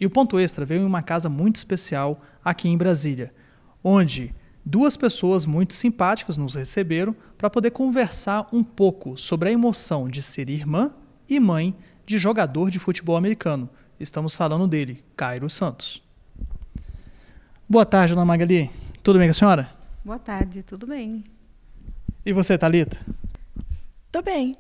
E o Ponto Extra veio em uma casa muito especial aqui em Brasília, onde duas pessoas muito simpáticas nos receberam para poder conversar um pouco sobre a emoção de ser irmã e mãe de jogador de futebol americano. Estamos falando dele, Cairo Santos. Boa tarde, dona Magali. Tudo bem com a senhora? Boa tarde, tudo bem? E você, Thalita? Tô bem.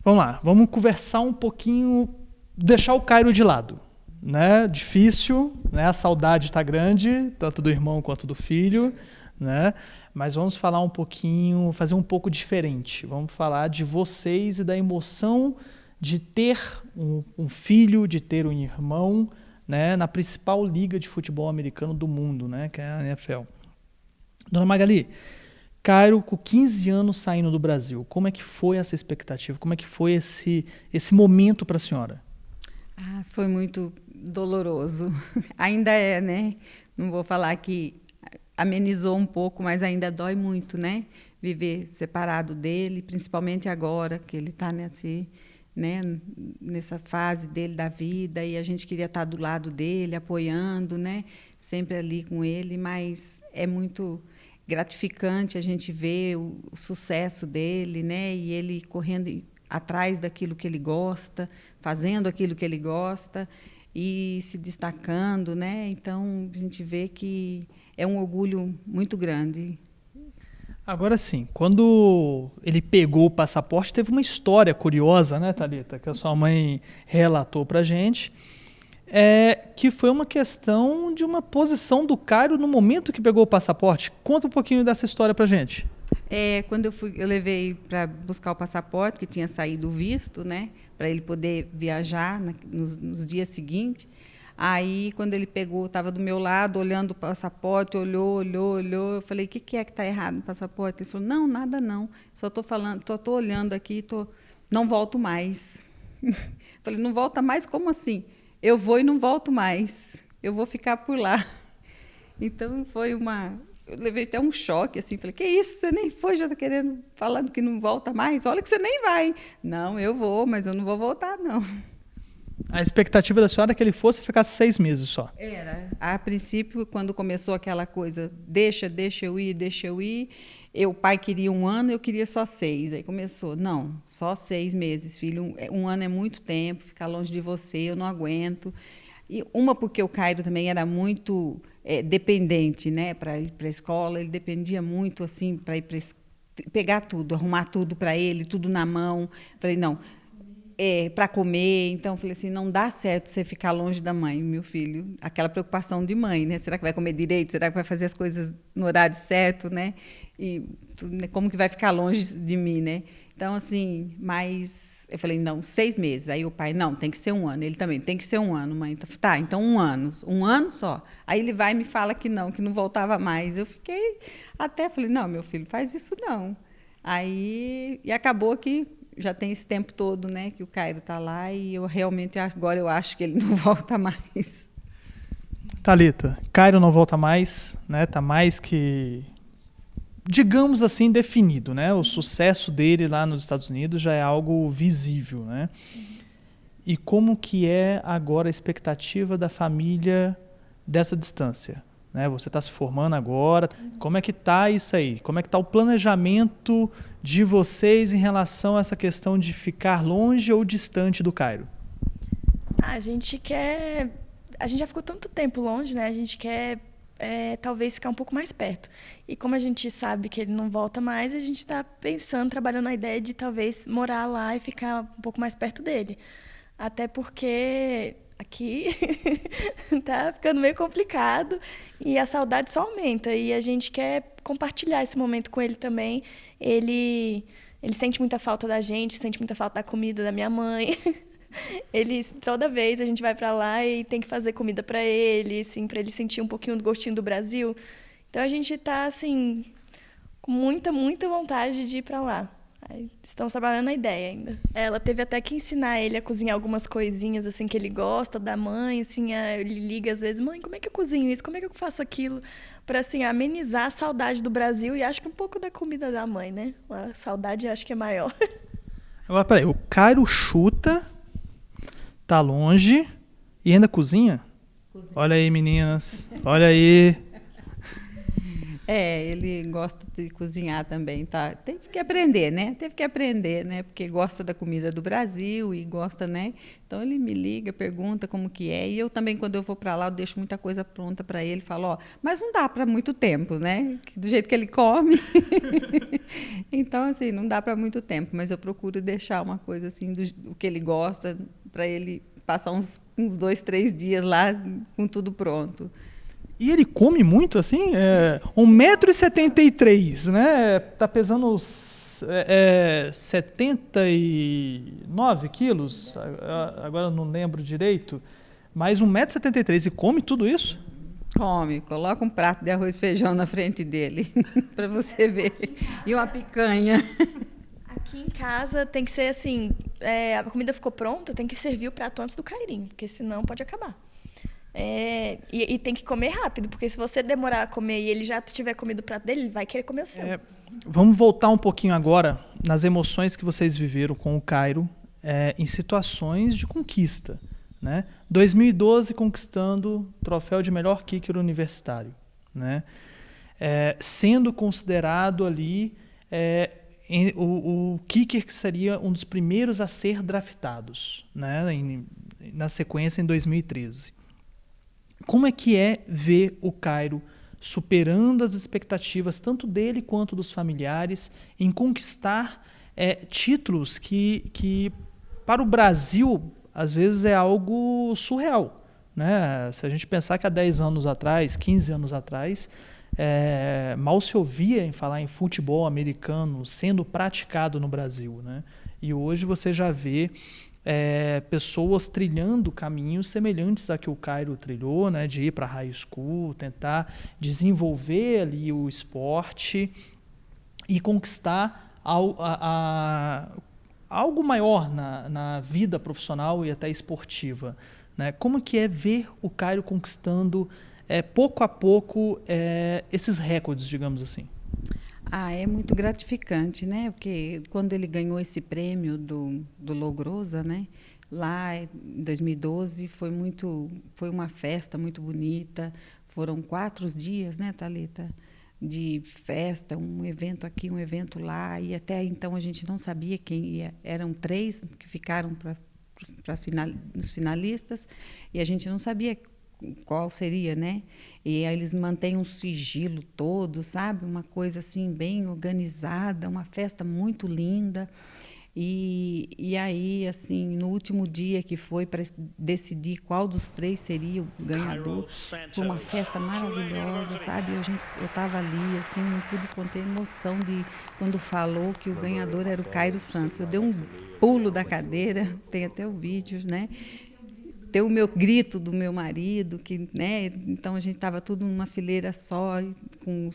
Vamos lá, vamos conversar um pouquinho, deixar o Cairo de lado, né? Difícil, né? A saudade está grande, tanto do irmão quanto do filho, né? Mas vamos falar um pouquinho, fazer um pouco diferente. Vamos falar de vocês e da emoção de ter um filho, de ter um irmão, né? Na principal liga de futebol americano do mundo, né? Que é a NFL. Dona Magali, Cairo, com 15 anos saindo do Brasil, como é que foi essa expectativa? Como é que foi esse momento para a senhora? Foi muito doloroso. Ainda é, né? Não vou falar que amenizou um pouco, mas ainda dói muito, né? Viver separado dele, principalmente agora que ele está nessa fase dele da vida e a gente queria estar do lado dele, apoiando, né? Sempre ali com ele, mas é muito gratificante a gente ver o sucesso dele, né? E ele correndo atrás daquilo que ele gosta, fazendo aquilo que ele gosta e se destacando, né? Então a gente vê que é um orgulho muito grande. Agora sim, quando ele pegou o passaporte, teve uma história curiosa, né, Thalita, que a sua mãe relatou pra gente, que foi uma questão de uma posição do Cairo no momento que pegou o passaporte. Conta um pouquinho dessa história pra gente. Quando eu levei para buscar o passaporte, que tinha saído o visto, né, para ele poder viajar nos dias seguintes. Aí, quando ele pegou, estava do meu lado, olhando o passaporte, olhou. Eu falei, o que é que está errado no passaporte? Ele falou, não, nada não. Só estou olhando aqui, não volto mais. Falei, não volta mais? Como assim? Eu vou e não volto mais. Eu vou ficar por lá. Então, eu levei até um choque, assim, falei, que isso, você nem foi, já está falando que não volta mais? Olha que você nem vai. Não, eu vou, mas eu não vou voltar, não. A expectativa da senhora é que ele fosse e ficasse 6 meses só. Era. A princípio, quando começou aquela coisa, deixa eu ir. O pai queria 1 ano, eu queria só 6. Aí começou, não, só 6 meses, filho. 1 ano é muito tempo, ficar longe de você, eu não aguento. E porque o Cairo também era muito dependente, né, para ir para a escola, ele dependia muito assim para ir pegar tudo, arrumar tudo para ele, tudo na mão. Falei, não, para comer. Então, falei assim, não dá certo você ficar longe da mãe, meu filho. Aquela preocupação de mãe, né? Será que vai comer direito? Será que vai fazer as coisas no horário certo, né? E como que vai ficar longe de mim, né? Então, assim, mas eu falei, não, 6 meses. Aí o pai, não, tem que ser 1 ano. Ele também, tem que ser 1 ano, mãe. Tá, então 1 ano. 1 ano só. Aí ele vai e me fala que não voltava mais. Eu fiquei falei, não, meu filho, faz isso não. Aí, e acabou que já tem esse tempo todo, né, que o Cairo está lá e agora eu acho que ele não volta mais. Thalita, Cairo não volta mais, né? Tá mais que, digamos assim, definido, né? O sucesso dele lá nos Estados Unidos já é algo visível, né? E como que é agora a expectativa da família dessa distância? Né? Você está se formando agora, como é que está isso aí? Como é que está o planejamento de vocês em relação a essa questão de ficar longe ou distante do Cairo? A gente já ficou tanto tempo longe, né? A gente quer talvez ficar um pouco mais perto. E como a gente sabe que ele não volta mais, a gente está trabalhando na ideia de talvez morar lá e ficar um pouco mais perto dele. Até porque aqui tá ficando meio complicado e a saudade só aumenta. E a gente quer compartilhar esse momento com ele também. Ele sente muita falta da gente, sente muita falta da comida da minha mãe. Toda vez a gente vai para lá e tem que fazer comida para ele, assim, para ele sentir um pouquinho do gostinho do Brasil. Então a gente tá assim com muita vontade de ir para lá. Estamos trabalhando na ideia ainda. Ela teve até que ensinar ele a cozinhar algumas coisinhas assim que ele gosta da mãe, assim, ele liga às vezes, mãe, como é que eu cozinho isso? Como é que eu faço aquilo? Para assim amenizar a saudade do Brasil e acho que um pouco da comida da mãe, né? A saudade acho que é maior. Agora, peraí, o Cairo chuta, tá longe, E ainda cozinha? Olha aí, meninas. Olha aí. Ele gosta de cozinhar também, tá? Teve que aprender, né? Porque gosta da comida do Brasil e gosta, né? Então ele me liga, pergunta como que é. E eu também, quando eu vou para lá, eu deixo muita coisa pronta para ele. Falo, ó, mas não dá para muito tempo, né? Do jeito que ele come. Então, assim, não dá para muito tempo. Mas eu procuro deixar uma coisa assim, do que ele gosta, para ele passar uns 2, 3 dias lá com tudo pronto. E ele come muito, assim? 1,73 m, né? Tá pesando 79 quilos, agora eu não lembro direito, mas 1,73 m e come tudo isso? Come, coloca um prato de arroz e feijão na frente dele, para você ver. E uma picanha. Aqui em casa tem que ser assim, a comida ficou pronta, tem que servir o prato antes do Cairinho, porque senão pode acabar. E tem que comer rápido, porque se você demorar a comer e ele já tiver comido o prato dele, ele vai querer comer o seu. Vamos voltar um pouquinho agora nas emoções que vocês viveram com o Cairo em situações de conquista, né? 2012 conquistando o troféu de melhor kicker universitário, né? Sendo considerado ali o kicker que seria um dos primeiros a ser draftados, né? Na sequência em 2013. Como é que é ver o Cairo superando as expectativas tanto dele quanto dos familiares em conquistar títulos que para o Brasil às vezes é algo surreal, né? Se a gente pensar que há 10 anos atrás, 15 anos atrás, mal se ouvia em falar em futebol americano sendo praticado no Brasil, né? E hoje você já vê pessoas trilhando caminhos semelhantes a que o Cairo trilhou, né, de ir para a high school, tentar desenvolver ali o esporte e conquistar algo maior na vida profissional e até esportiva, né? Como que é ver o Cairo conquistando pouco a pouco esses recordes, digamos assim? É muito gratificante, né? Porque quando ele ganhou esse prêmio do Logrosa, né? Lá em 2012 foi uma festa muito bonita. Foram 4 dias, né, Thalita? De festa, um evento aqui, um evento lá. E até então a gente não sabia quem ia. Eram 3 que ficaram nos finalistas e a gente não sabia qual seria, né? E aí eles mantêm um sigilo todo, sabe? Uma coisa assim bem organizada, uma festa muito linda. E aí, assim, no último dia que foi para decidir qual dos 3 seria o ganhador, foi uma festa maravilhosa, sabe? Eu estava ali, assim, não pude conter a emoção de quando falou que o ganhador era o Cairo Santos. Eu dei um pulo da cadeira, tem até o vídeo, né? Ter o meu grito do meu marido, né? Então a gente estava tudo numa fileira só, com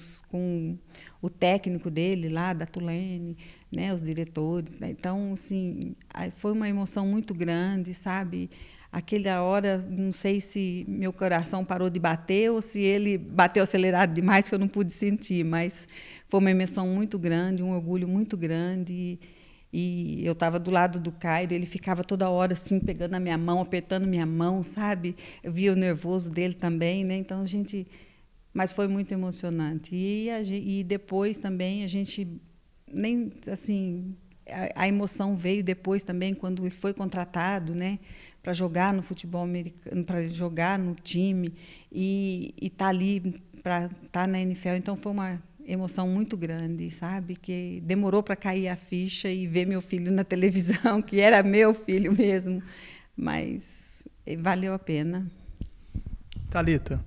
o técnico dele lá, da Tulane, né? Os diretores, né? Então, assim, foi uma emoção muito grande, sabe? Aquela hora, não sei se meu coração parou de bater ou se ele bateu acelerado demais, que eu não pude sentir, mas foi uma emoção muito grande, um orgulho muito grande. E eu estava do lado do Cairo, ele ficava toda hora assim, pegando a minha mão, apertando minha mão, sabe? Eu via o nervoso dele também, né? Então, mas foi muito emocionante. E depois também a gente, nem assim, a emoção veio depois também, quando ele foi contratado, né? Para jogar no futebol americano, para jogar no time, e estar ali, para estar na NFL. Então, foi uma emoção muito grande, sabe? Que demorou para cair a ficha e ver meu filho na televisão, que era meu filho mesmo, mas valeu a pena. Thalita,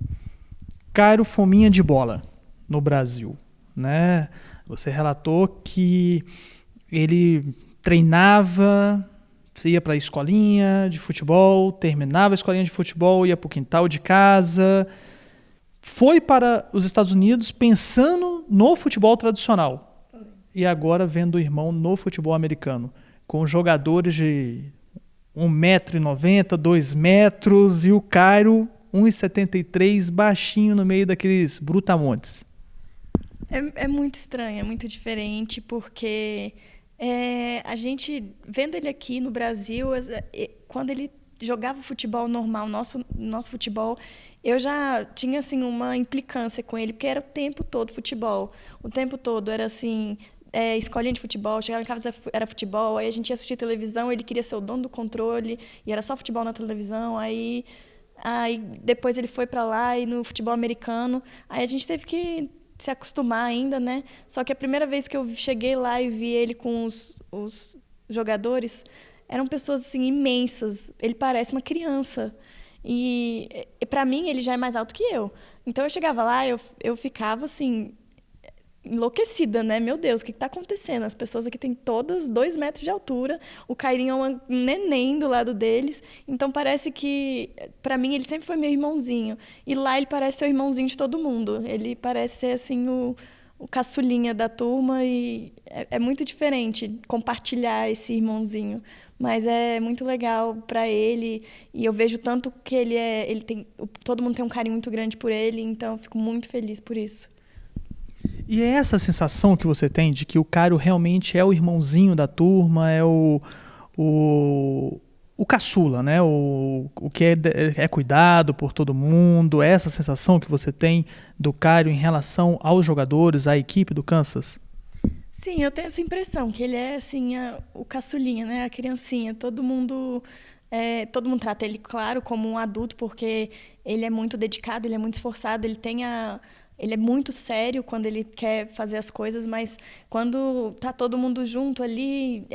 Cairo fominha de bola no Brasil, né? Você relatou que ele treinava, ia para a escolinha de futebol, terminava a escolinha de futebol, ia para o quintal de casa, foi para os Estados Unidos pensando no futebol tradicional e agora vendo o irmão no futebol americano, com jogadores de 1,90 m, 2 metros e o Cairo 1,73 m, baixinho no meio daqueles brutamontes. É muito estranho, é muito diferente, porque a gente, vendo ele aqui no Brasil, quando ele jogava futebol normal, nosso futebol, eu já tinha assim uma implicância com ele, porque era o tempo todo futebol. O tempo todo era assim, escolinha de futebol, chegava em casa era futebol, aí a gente ia assistir televisão, ele queria ser o dono do controle, e era só futebol na televisão, aí depois ele foi para lá e no futebol americano, aí a gente teve que se acostumar ainda, né? Só que a primeira vez que eu cheguei lá e vi ele com os jogadores, eram pessoas assim imensas. Ele parece uma criança. E para mim ele já é mais alto que eu. Então eu chegava lá, eu ficava assim enlouquecida, né? Meu Deus, o que está acontecendo? As pessoas aqui têm todas 2 metros de altura, o Cairinho é um neném do lado deles, então parece que, para mim, ele sempre foi meu irmãozinho. E lá ele parece ser o irmãozinho de todo mundo. Ele parece ser, assim, o caçulinha da turma e é muito diferente compartilhar esse irmãozinho. Mas é muito legal para ele e eu vejo tanto que todo mundo tem um carinho muito grande por ele, então eu fico muito feliz por isso. E é essa sensação que você tem de que o Cairo realmente é o irmãozinho da turma, é o caçula, né? O que é cuidado por todo mundo, é essa sensação que você tem do Cairo em relação aos jogadores, à equipe do Kansas? Sim, eu tenho essa impressão, que ele é assim, o caçulinha, né? A criancinha. Todo mundo trata ele, claro, como um adulto, porque ele é muito dedicado, ele é muito esforçado, ele é muito sério quando ele quer fazer as coisas, mas quando tá todo mundo junto ali,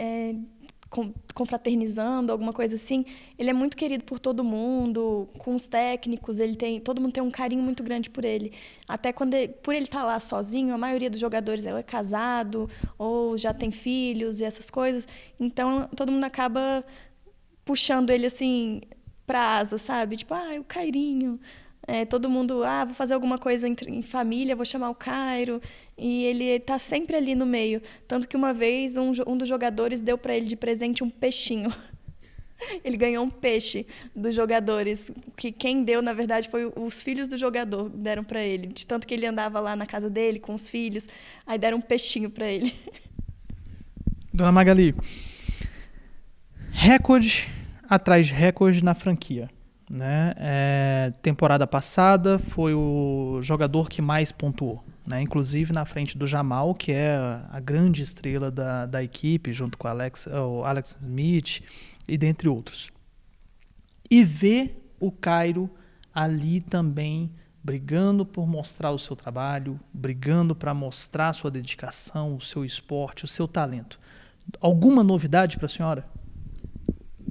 confraternizando, alguma coisa assim, ele é muito querido por todo mundo, com os técnicos, todo mundo tem um carinho muito grande por ele. Até por ele estar lá sozinho, a maioria dos jogadores é casado ou já tem filhos e essas coisas, então todo mundo acaba puxando ele assim pra asa, sabe? Tipo, o Cairinho. Todo mundo, vou fazer alguma coisa em família, vou chamar o Cairo. E ele está sempre ali no meio. Tanto que uma vez um dos jogadores deu para ele de presente um peixinho. Ele ganhou um peixe dos jogadores. Que quem deu, na verdade, foi os filhos do jogador, deram para ele. De tanto que ele andava lá na casa dele com os filhos, aí deram um peixinho para ele. Dona Magali, recorde atrás de recorde na franquia. Né? Temporada passada foi o jogador que mais pontuou, né? Inclusive na frente do Jamal, que é a grande estrela da equipe, junto com o Alex Smith e dentre outros. E ver o Cairo ali também brigando por mostrar o seu trabalho, brigando para mostrar a sua dedicação, o seu esporte, o seu talento. Alguma novidade para a senhora?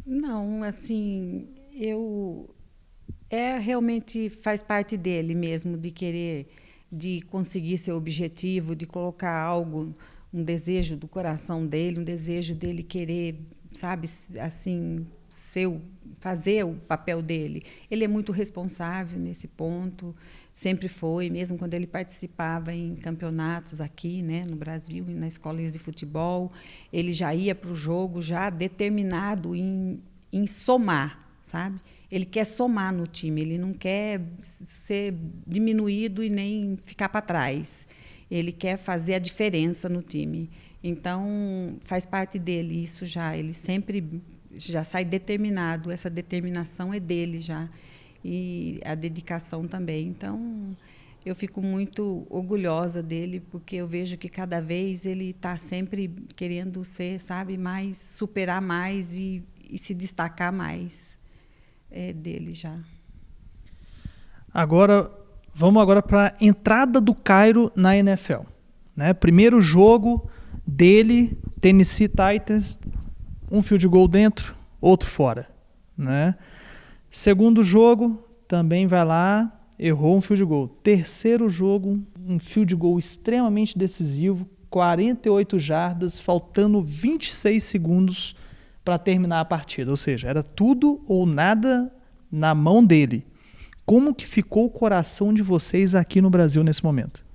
Não, assim, realmente faz parte dele mesmo, de querer, de conseguir seu objetivo, de colocar algo, um desejo do coração dele, um desejo dele querer, sabe, assim, fazer o papel dele. Ele é muito responsável nesse ponto, sempre foi, mesmo quando ele participava em campeonatos aqui, né, no Brasil, nas escolas de futebol, ele já ia para o jogo já determinado em somar, sabe? Ele quer somar no time, ele não quer ser diminuído e nem ficar para trás. Ele quer fazer a diferença no time. Então, faz parte dele isso já. Ele sempre já sai determinado, essa determinação é dele já. E a dedicação também. Então, eu fico muito orgulhosa dele, porque eu vejo que cada vez ele está sempre querendo ser, sabe, superar mais e se destacar mais. Dele já. Vamos para a entrada do Cairo na NFL. Né? Primeiro jogo dele, Tennessee Titans, um field goal dentro, outro fora. Né? Segundo jogo, também vai lá, errou um field goal. Terceiro jogo, um field goal extremamente decisivo, 48 jardas, faltando 26 segundos para terminar a partida. Ou seja, era tudo ou nada na mão dele. Como que ficou o coração de vocês aqui no Brasil nesse momento?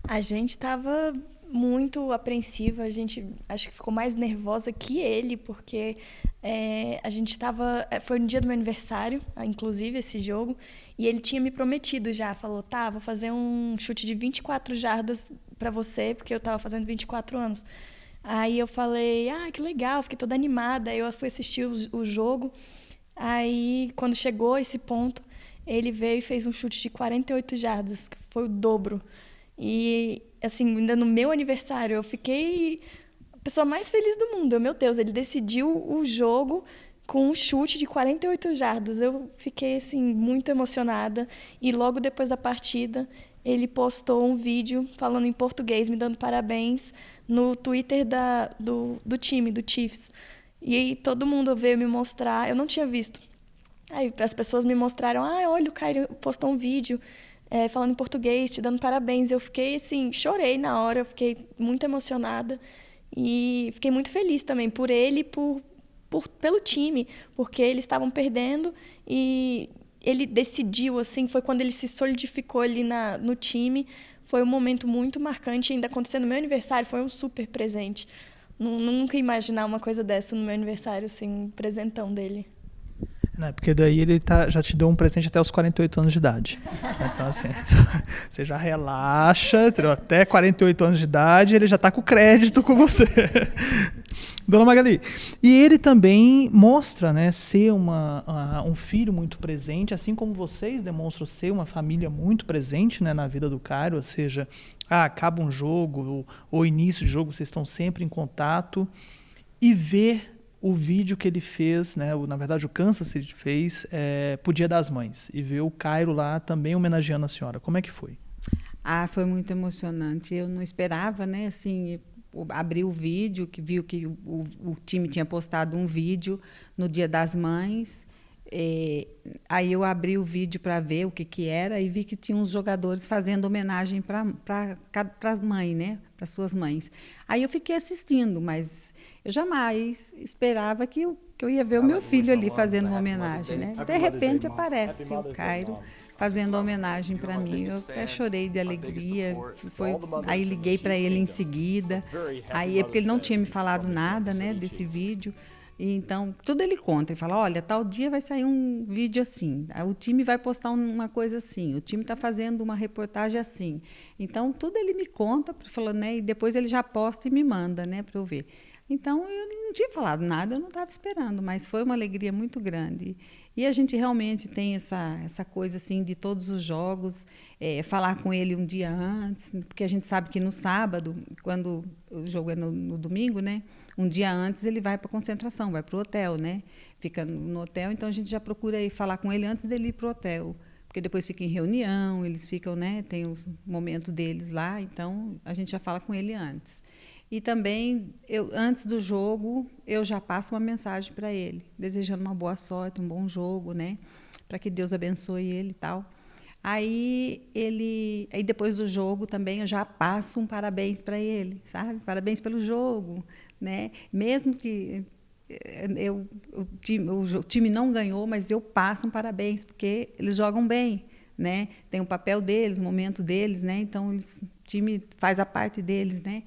A gente estava muito apreensiva, a gente acho que ficou mais nervosa que ele, porque a gente estava... Foi no dia do meu aniversário, inclusive, esse jogo, e ele tinha me prometido já, falou, vou fazer um chute de 24 jardas para você, porque eu estava fazendo 24 anos. Aí eu falei, que legal, fiquei toda animada. Aí eu fui assistir o jogo. Aí, quando chegou esse ponto, ele veio e fez um chute de 48 jardas, que foi o dobro. E, assim, ainda no meu aniversário, eu fiquei a pessoa mais feliz do mundo. Meu Deus, ele decidiu o jogo com um chute de 48 jardas. Eu fiquei, assim, muito emocionada. E logo depois da partida, ele postou um vídeo falando em português, me dando parabéns, no Twitter do time, do Chiefs. E aí todo mundo veio me mostrar, eu não tinha visto. Aí as pessoas me mostraram, olha, o Cairo postou um vídeo falando em português, te dando parabéns. Eu fiquei assim, chorei na hora, eu fiquei muito emocionada. E fiquei muito feliz também por ele e pelo time, porque eles estavam perdendo e ele decidiu, assim, foi quando ele se solidificou ali no time. Foi um momento muito marcante, ainda acontecendo no meu aniversário, foi um super presente. Nunca ia imaginar uma coisa dessa no meu aniversário, assim, um presentão dele. Né, porque daí ele já te deu um presente até os 48 anos de idade. Então, assim, você já relaxa, entendeu? Até 48 anos de idade, ele já está com crédito com você. Dona Magali, e ele também mostra, né, ser um filho muito presente, assim como vocês demonstram ser uma família muito presente, né, na vida do Cairo, ou seja, acaba um jogo, ou início de jogo, vocês estão sempre em contato, e ver o vídeo que ele fez, né, na verdade o Kansas City fez pro Dia das Mães, e ver o Cairo lá também homenageando a senhora. Como é que foi? Foi muito emocionante. Eu não esperava, né, assim, abri o vídeo, que viu que o time tinha postado um vídeo no Dia das Mães. Aí eu abri o vídeo para ver o que era e vi que tinha uns jogadores fazendo homenagem para as mães, né, para suas mães. Aí eu fiquei assistindo, mas eu jamais esperava que eu ia ver o meu filho ali fazendo uma homenagem, né? De repente aparece o Cairo fazendo homenagem para mim. Eu até chorei de alegria. Aí liguei para ele em seguida. Aí porque ele não tinha me falado nada, né, desse vídeo. E então, tudo ele conta. Ele fala, olha, tal dia vai sair um vídeo assim. O time vai postar uma coisa assim. O time está fazendo uma reportagem assim. Então, tudo ele me conta, falando, né, e depois ele já posta e me manda, né, para eu ver. Então, eu não tinha falado nada, eu não estava esperando, mas foi uma alegria muito grande. E a gente realmente tem essa coisa assim de todos os jogos, falar com ele um dia antes, porque a gente sabe que no sábado, quando o jogo é no domingo, né, um dia antes ele vai para a concentração, vai para o hotel, né, fica no hotel, então a gente já procura ir falar com ele antes dele ir para o hotel, porque depois fica em reunião, eles ficam, né, tem os momentos deles lá, então a gente já fala com ele antes. E também, antes do jogo, eu já passo uma mensagem para ele, desejando uma boa sorte, um bom jogo, né? Para que Deus abençoe ele e tal. Aí depois do jogo também eu já passo um parabéns para ele, sabe? Parabéns pelo jogo, né? Mesmo que o time não ganhou, mas eu passo um parabéns, porque eles jogam bem, né? Tem o papel deles, o momento deles, né? Então, o time faz a parte deles, né?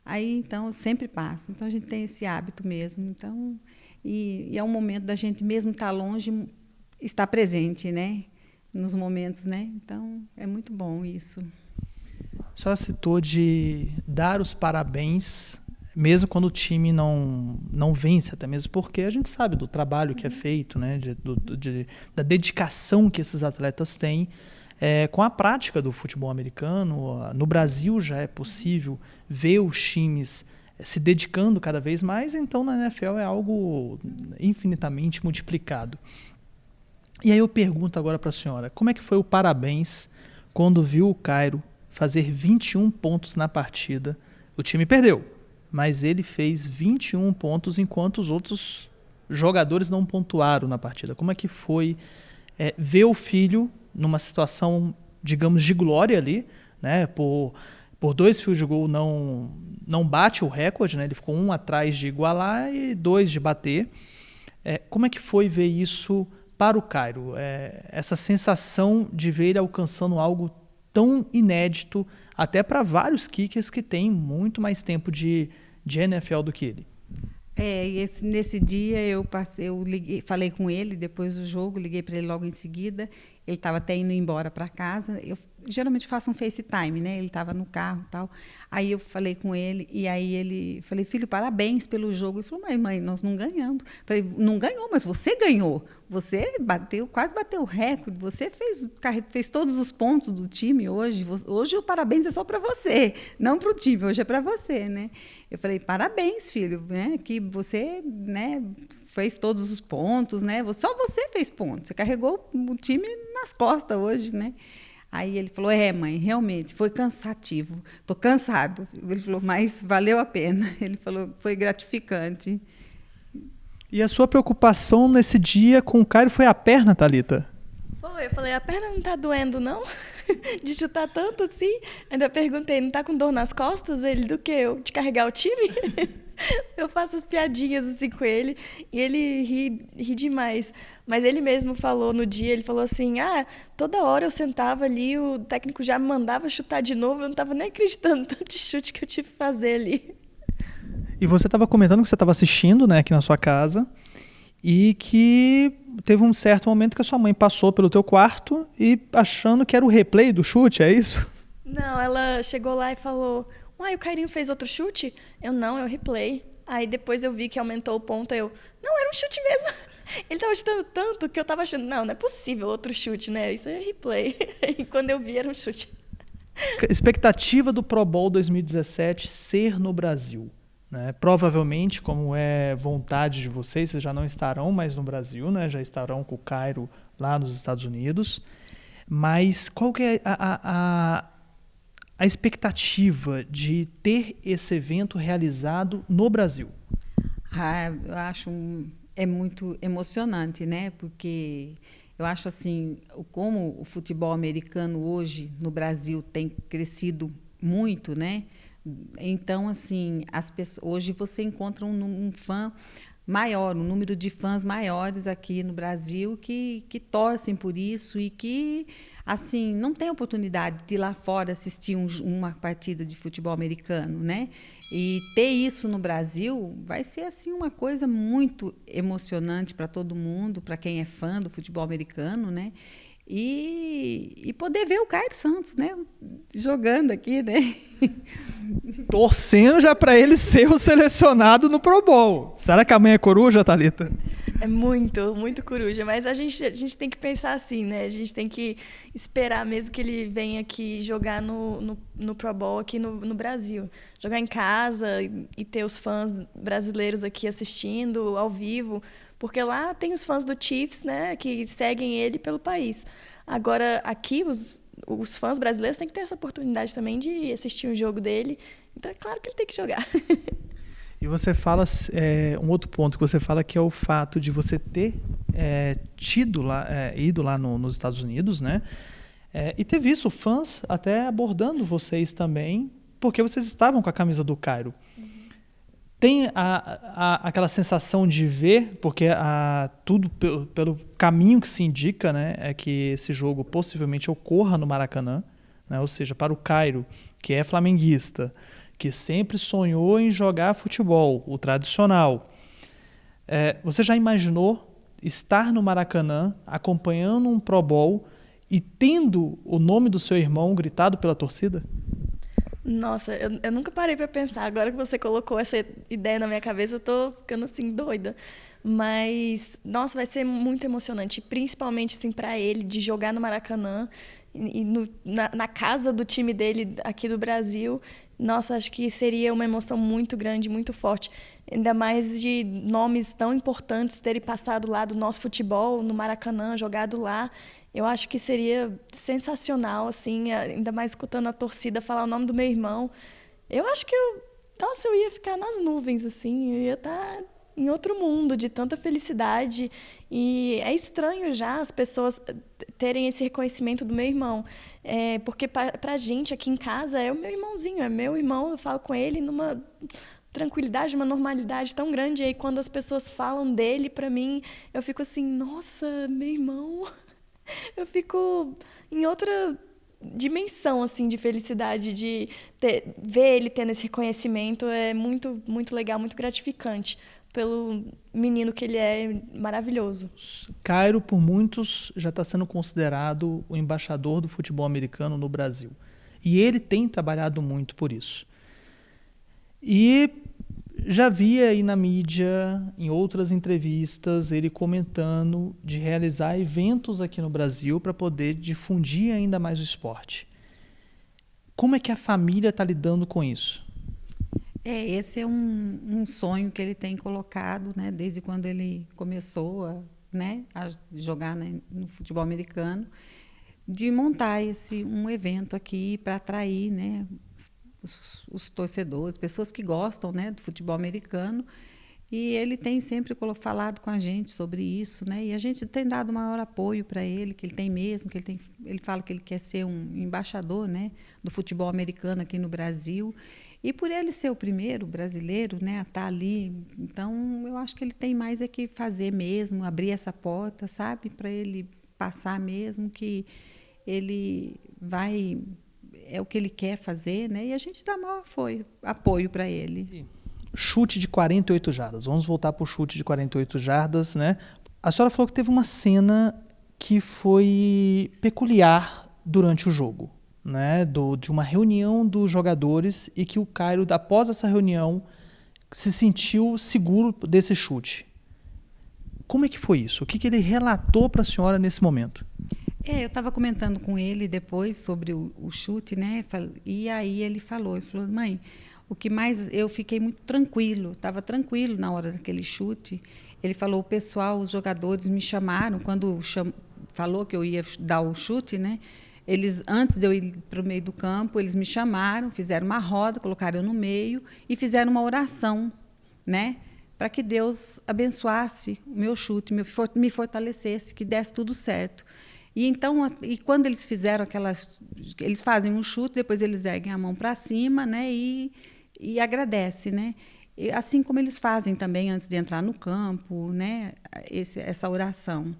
Aí, então, eu sempre passo. Então, a gente tem esse hábito mesmo. Então, e é um momento da gente, mesmo estar longe, estar presente, né? Nos momentos, né? Então, é muito bom isso. A senhora citou de dar os parabéns, mesmo quando o time não vence, até mesmo porque a gente sabe do trabalho que é feito, né? Da dedicação que esses atletas têm. Com a prática do futebol americano, no Brasil já é possível ver os times se dedicando cada vez mais, então na NFL é algo infinitamente multiplicado. E aí eu pergunto agora para a senhora, como é que foi o parabéns quando viu o Cairo fazer 21 pontos na partida? O time perdeu, mas ele fez 21 pontos enquanto os outros jogadores não pontuaram na partida. Como é que foi ver o filho numa situação, digamos, de glória ali, né? Por 2 field goal não bate o recorde, né? Ele ficou 1 atrás de igualar e 2 de bater. Como é que foi ver isso para o Cairo? Essa sensação de ver ele alcançando algo tão inédito, até para vários kickers que têm muito mais tempo de NFL do que ele. Nesse dia eu liguei, falei com ele depois do jogo, liguei para ele logo em seguida Ele estava até indo embora para casa. Eu geralmente faço um FaceTime, né? Ele estava no carro e tal. Aí eu falei com ele, e aí falei, filho, parabéns pelo jogo. Ele falou, mas mãe, nós não ganhamos. Falei, não ganhou, mas você ganhou. Você quase bateu o recorde. Você fez todos os pontos do time hoje. Hoje o parabéns é só para você, não para o time. Hoje é para você, né? Eu falei, parabéns, filho, né? Que você, né, fez todos os pontos, né? Só você fez pontos. Você carregou o time nas costas hoje, né? Aí ele falou, mãe, realmente, foi cansativo. Estou cansado. Ele falou, mas valeu a pena. Ele falou, foi gratificante. E a sua preocupação nesse dia com o Cairo foi a perna, Thalita? Foi, eu falei, a perna não tá doendo, não? De chutar tanto assim? Ainda perguntei, não tá com dor nas costas? Ele, do quê? De carregar o time? Eu faço as piadinhas assim com ele e ele ri demais. Mas ele mesmo falou no dia, ele falou assim, toda hora eu sentava ali, o técnico já me mandava chutar de novo, eu não estava nem acreditando tanto de chute que eu tive que fazer ali. E você estava comentando que você estava assistindo, né, aqui na sua casa, e que teve um certo momento que a sua mãe passou pelo teu quarto e achando que era o replay do chute, é isso? Não, ela chegou lá e falou, o Cairinho fez outro chute? Não, é o replay. Aí depois eu vi que aumentou o ponto, não, era um chute mesmo. Ele estava chutando tanto que eu estava achando, não é possível outro chute, né? Isso é replay. E quando eu vi, era um chute. Expectativa do Pro Bowl 2017 ser no Brasil, né? Provavelmente, como é vontade de vocês já não estarão mais no Brasil, né? Já estarão com o Cairo lá nos Estados Unidos. Mas qual que é a expectativa de ter esse evento realizado no Brasil? Eu acho é muito emocionante, né? Porque eu acho assim, como o futebol americano hoje no Brasil tem crescido muito, né? Então, assim, hoje você encontra um fã maior, um número de fãs maiores aqui no Brasil que torcem por isso e que, assim, não tem oportunidade de ir lá fora assistir uma partida de futebol americano, né? E ter isso no Brasil vai ser assim uma coisa muito emocionante para todo mundo, para quem é fã do futebol americano, né? E poder ver o Cairo Santos, né? Jogando aqui, né? Torcendo já para ele ser o selecionado no Pro Bowl. Será que a mãe é coruja, Thalita? É muito, muito coruja. Mas a gente tem que pensar assim, né? A gente tem que esperar mesmo que ele venha aqui jogar no Pro Bowl aqui no Brasil. Jogar em casa e ter os fãs brasileiros aqui assistindo ao vivo. Porque lá tem os fãs do Chiefs, né? Que seguem ele pelo país. Agora, aqui, os fãs brasileiros têm que ter essa oportunidade também de assistir um jogo dele. Então, é claro que ele tem que jogar. E você fala, um outro ponto que você fala que é o fato de você ter ido lá nos Estados Unidos, né? E ter visto fãs até abordando vocês também, porque vocês estavam com a camisa do Cairo. Tem aquela sensação de ver, porque tudo pelo caminho que se indica, né, é que esse jogo possivelmente ocorra no Maracanã, né, ou seja, para o Cairo, que é flamenguista, que sempre sonhou em jogar futebol, o tradicional. Você já imaginou estar no Maracanã, acompanhando um Pro Bowl e tendo o nome do seu irmão gritado pela torcida? Nossa, eu nunca parei para pensar. Agora que você colocou essa ideia na minha cabeça, eu tô ficando assim doida. Mas, nossa, vai ser muito emocionante, principalmente assim, para ele, de jogar no Maracanã e na casa do time dele aqui do Brasil. Nossa, acho que seria uma emoção muito grande, muito forte. Ainda mais de nomes tão importantes terem passado lá do nosso futebol, no Maracanã, jogado lá. Eu acho que seria sensacional, assim, ainda mais escutando a torcida falar o nome do meu irmão. Eu acho que eu ia ficar nas nuvens, assim, eu ia estar em outro mundo de tanta felicidade. E é estranho já as pessoas terem esse reconhecimento do meu irmão. Porque pra gente aqui em casa é o meu irmãozinho, é meu irmão, eu falo com ele numa tranquilidade, uma normalidade tão grande. E aí quando as pessoas falam dele pra mim, eu fico assim, nossa, meu irmão. Eu fico em outra dimensão assim de felicidade de ver ele tendo esse reconhecimento. É muito, muito legal, muito gratificante. pelo menino que ele é maravilhoso. Cairo, por muitos, já está sendo considerado o embaixador do futebol americano no Brasil. E ele tem trabalhado muito por isso. E já vi aí na mídia, em outras entrevistas, ele comentando de realizar eventos aqui no Brasil para poder difundir ainda mais o esporte. Como é que a família está lidando com isso? Esse é um sonho que ele tem colocado, né, desde quando ele começou a jogar, né, no futebol americano, de montar um evento aqui para atrair, né, os torcedores, pessoas que gostam, né, do futebol americano. E ele tem sempre falado com a gente sobre isso, né? E a gente tem dado o maior apoio para ele, que ele tem mesmo, ele fala que ele quer ser um embaixador, né, do futebol americano aqui no Brasil. E por ele ser o primeiro brasileiro, né, a estar ali, então eu acho que ele tem mais que fazer mesmo, abrir essa porta, sabe, para ele passar mesmo, que ele vai, é o que ele quer fazer, né? E a gente dá maior apoio para ele. Chute de 48 jardas. Vamos voltar para o chute de 48 jardas, né? A senhora falou que teve uma cena que foi peculiar durante o jogo, né? De uma reunião dos jogadores e que o Cairo, após essa reunião, se sentiu seguro desse chute. Como é que foi isso? O que ele relatou para a senhora nesse momento? Eu estava comentando com ele depois sobre o chute, né? E aí ele falou, mãe, o que mais eu fiquei muito tranquilo, estava tranquilo na hora daquele chute. Ele falou, o pessoal, os jogadores me chamaram quando falou que eu ia dar o chute, né? Eles, antes de eu ir para o meio do campo, eles me chamaram, fizeram uma roda, colocaram eu no meio e fizeram uma oração, né? Para que Deus abençoasse o meu chute, me fortalecesse, que desse tudo certo. E então, quando eles fizeram eles fazem um chute, depois eles erguem a mão para cima, né? E agradece, né? E assim como eles fazem também antes de entrar no campo, né? Essa oração.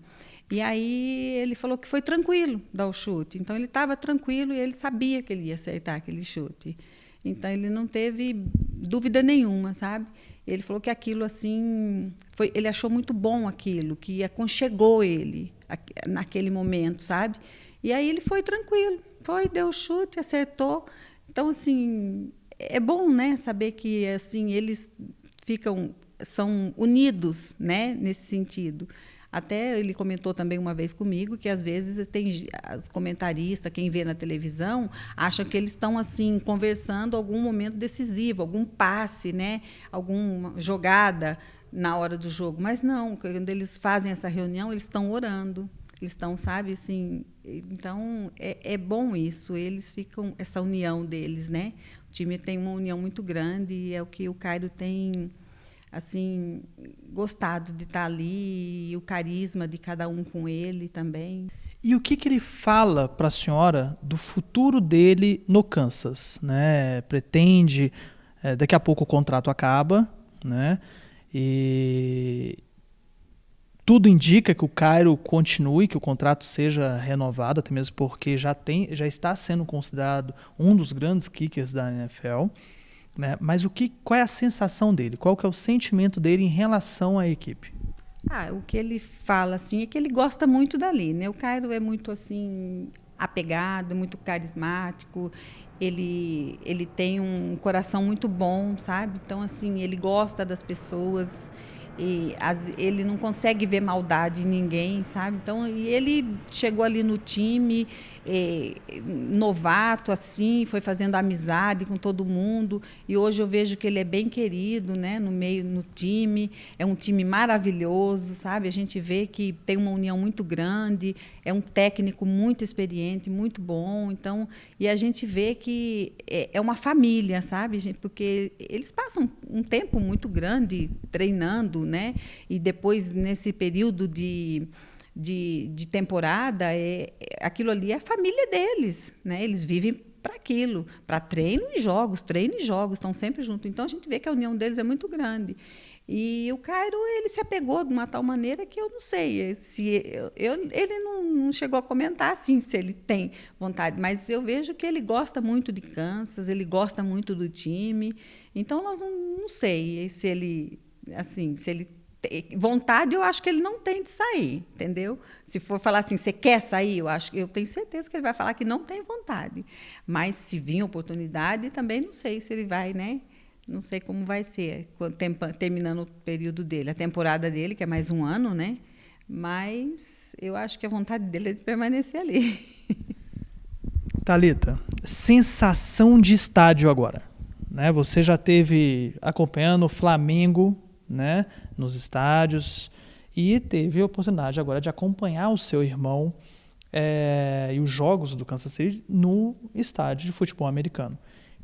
E aí ele falou que foi tranquilo dar o chute. Então ele estava tranquilo e ele sabia que ele ia acertar aquele chute. Então ele não teve dúvida nenhuma, sabe? Ele falou que aquilo assim ele achou muito bom aquilo, que aconchegou ele naquele momento, sabe? E aí ele foi tranquilo, deu o chute, acertou. Então assim, é bom, né, saber que assim eles são unidos, né, nesse sentido. Até ele comentou também uma vez comigo que às vezes tem os comentaristas, quem vê na televisão, acham que eles estão assim conversando algum momento decisivo, algum passe, né, alguma jogada na hora do jogo. Mas não, quando eles fazem essa reunião, eles estão orando. Eles estão, sabe, assim, então é bom isso, eles ficam, essa união deles, né? O time tem uma união muito grande e é o que o Cairo tem, assim, gostado de estar ali, e o carisma de cada um com ele também. E o que ele fala para a senhora do futuro dele no Kansas, né? Pretende, daqui a pouco o contrato acaba, né? E tudo indica que o Cairo continue, que o contrato seja renovado, até mesmo porque já está sendo considerado um dos grandes kickers da NFL. Né? Mas qual é a sensação dele? Qual que é o sentimento dele em relação à equipe? O que ele fala assim é que ele gosta muito dali, né? O Cairo é muito assim apegado, muito carismático. Ele tem um coração muito bom, sabe? Então assim, ele gosta das pessoas. E ele não consegue ver maldade em ninguém, sabe? Então, e ele chegou ali no time, novato, assim, foi fazendo amizade com todo mundo. E hoje eu vejo que ele é bem querido, né? No time. É um time maravilhoso, sabe? A gente vê que tem uma união muito grande. É um técnico muito experiente, muito bom. Então, e a gente vê que é uma família, sabe, gente? Porque eles passam um tempo muito grande treinando, né? E depois, nesse período de temporada, aquilo ali é a família deles, né? Eles vivem para aquilo, para treino e jogos, estão sempre juntos. Então, a gente vê que a união deles é muito grande. E o Cairo, ele se apegou de uma tal maneira que eu não sei se ele não chegou a comentar assim se ele tem vontade, mas eu vejo que ele gosta muito de Kansas, ele gosta muito do time. Então nós não sei se ele Assim, se ele vontade, eu acho que ele não tem de sair, entendeu? Se for falar assim, você quer sair, eu tenho certeza que ele vai falar que não tem vontade. Mas se vir oportunidade, também não sei se ele vai, né? Não sei como vai ser terminando o período dele, a temporada dele, que é mais um ano, né? Mas eu acho que a vontade dele é de permanecer ali. Thalita, sensação de estádio agora, né? Você já teve acompanhando o Flamengo, né, nos estádios e teve a oportunidade agora de acompanhar o seu irmão e os jogos do Kansas City no estádio de futebol americano.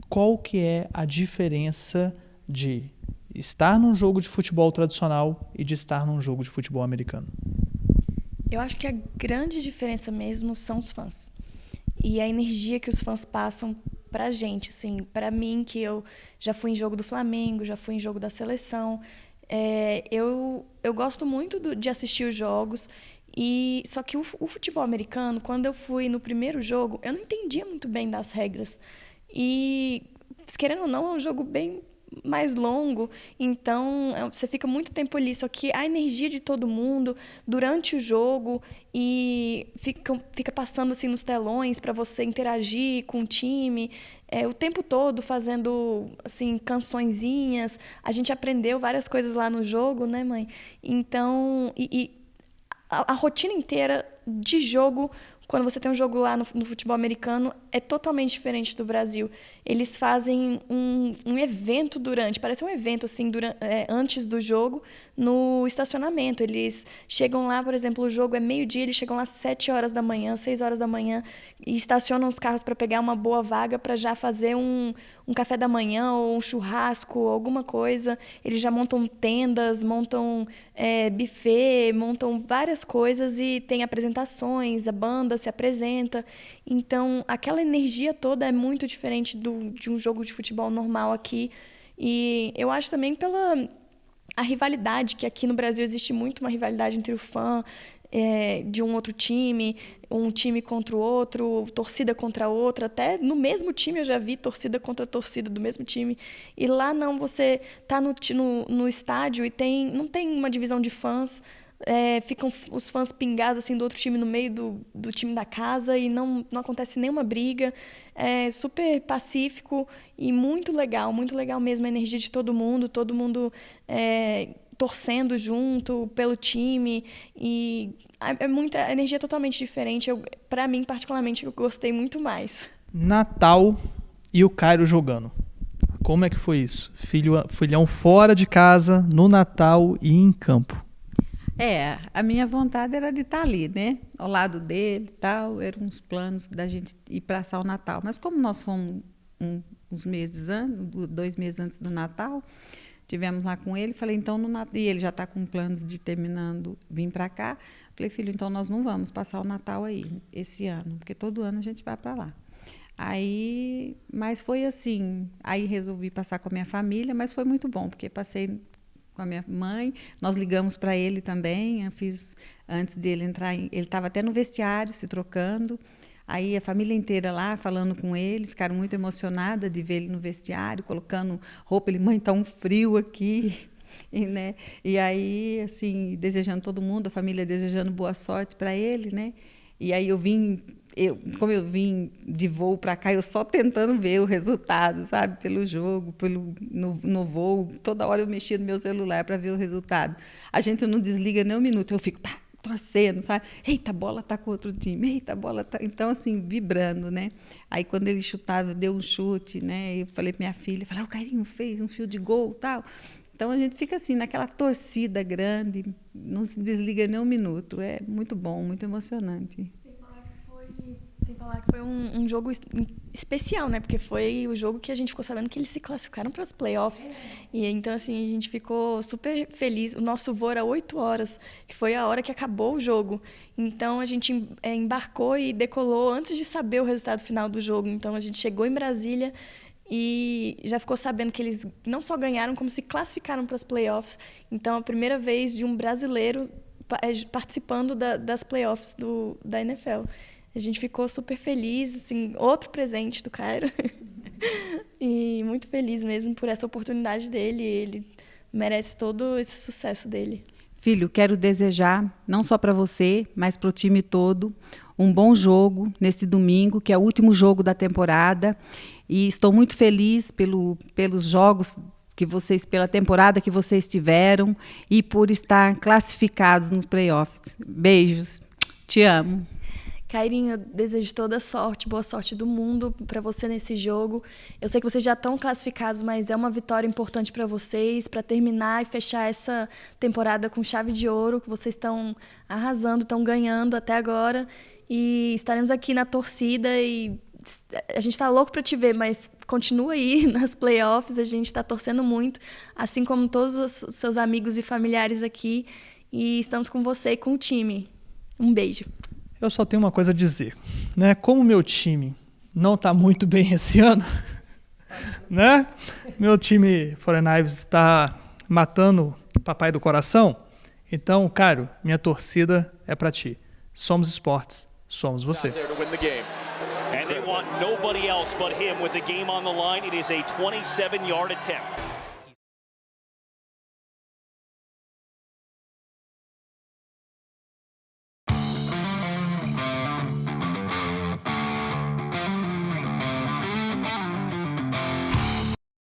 Qual que é a diferença de estar num jogo de futebol tradicional e de estar num jogo de futebol americano? Eu acho que a grande diferença mesmo são os fãs. E a energia que os fãs passam pra gente, assim, pra mim, que eu já fui em jogo do Flamengo, já fui em jogo da seleção, eu gosto muito de assistir os jogos, só que o futebol americano, quando eu fui no primeiro jogo, eu não entendia muito bem das regras. E, querendo ou não, é um jogo bem mais longo, então você fica muito tempo ali, só que a energia de todo mundo durante o jogo e fica passando assim nos telões para você interagir com o time, o tempo todo fazendo assim cançõezinhas. A gente aprendeu várias coisas lá no jogo, né, mãe? Então, a rotina inteira de jogo, quando você tem um jogo lá no futebol americano, é totalmente diferente do Brasil. Eles fazem um evento parece um evento assim, antes do jogo, no estacionamento. Eles chegam lá, por exemplo, o jogo é meio-dia, eles chegam lá às 7 horas da manhã, 6 horas da manhã, e estacionam os carros para pegar uma boa vaga para já fazer um café da manhã ou um churrasco, alguma coisa. Eles já montam tendas, montam buffet, montam várias coisas e tem apresentações, a banda se apresenta. Então, aquela energia toda é muito diferente de um jogo de futebol normal aqui. E eu acho também pela a rivalidade, que aqui no Brasil existe muito uma rivalidade entre o fã de um outro time, um time contra o outro, torcida contra outra. Até no mesmo time eu já vi torcida contra torcida do mesmo time. E lá não, você está no estádio e não tem uma divisão de fãs. Ficam os fãs pingados assim, do outro time no meio do time da casa e não acontece nenhuma briga. É super pacífico e muito legal mesmo a energia de todo mundo torcendo junto pelo time. E a energia é totalmente diferente. Para mim, particularmente, eu gostei muito mais. Natal e o Cairo jogando. Como é que foi isso? Filhão fora de casa, no Natal e em campo. A minha vontade era de estar ali, né? Ao lado dele e tal. Eram uns planos da gente ir passar o Natal. Mas como nós fomos uns meses antes, 2 meses antes do Natal, tivemos lá com ele, falei, então, e ele já está com planos de vir para cá. Falei, filho, então nós não vamos passar o Natal aí, esse ano, porque todo ano a gente vai para lá. Mas foi assim, aí resolvi passar com a minha família, mas foi muito bom, porque passei com a minha mãe, nós ligamos para ele também, eu fiz antes dele entrar, ele estava até no vestiário, se trocando, aí a família inteira lá falando com ele, ficaram muito emocionadas de ver ele no vestiário, colocando roupa, mãe, está um frio aqui, né? E aí, assim, desejando todo mundo, a família desejando boa sorte para ele, né? E aí como eu vim de voo para cá, eu só tentando ver o resultado, sabe? Pelo jogo, no voo, toda hora eu mexia no meu celular para ver o resultado. A gente não desliga nem um minuto, eu fico torcendo, sabe? Eita, a bola tá com outro time, eita, a bola tá... Então, assim, vibrando, né? Aí, quando ele chutava, deu um chute, né? Eu falei para minha filha, o Cairinho fez um field goal, tal. Então, a gente fica assim, naquela torcida grande, não se desliga nem um minuto. É muito bom, muito emocionante. Sem falar que foi um jogo especial, né? Porque foi o jogo que a gente ficou sabendo que eles se classificaram para as playoffs. E então, assim, a gente ficou super feliz. O nosso voo era 8 horas, que foi a hora que acabou o jogo. Então, a gente embarcou e decolou antes de saber o resultado final do jogo. Então, a gente chegou em Brasília e já ficou sabendo que eles não só ganharam, como se classificaram para as playoffs. Então, a primeira vez de um brasileiro participando das playoffs da NFL. A gente ficou super feliz, assim, outro presente do Cairo. E muito feliz mesmo por essa oportunidade dele. Ele merece todo esse sucesso dele. Filho, quero desejar, não só para você, mas para o time todo, um bom jogo neste domingo, que é o último jogo da temporada. E estou muito feliz pelos jogos pela temporada que vocês tiveram e por estar classificados nos playoffs. Beijos. Te amo. Kairinho, eu desejo toda a sorte, boa sorte do mundo para você nesse jogo. Eu sei que vocês já estão classificados, mas é uma vitória importante para vocês, para terminar e fechar essa temporada com chave de ouro, que vocês estão arrasando, estão ganhando até agora. E estaremos aqui na torcida e a gente está louco para te ver, mas continua aí nas playoffs, a gente está torcendo muito, assim como todos os seus amigos e familiares aqui. E estamos com você e com o time. Um beijo. Eu só tenho uma coisa a dizer, né? Como meu time não está muito bem esse ano, né? Meu time 49ers está matando o papai do coração. Então, Cairo, minha torcida é para ti. Somos esportes, somos você. And they want nobody else but him with the game on the line. It is a 27-yard attempt.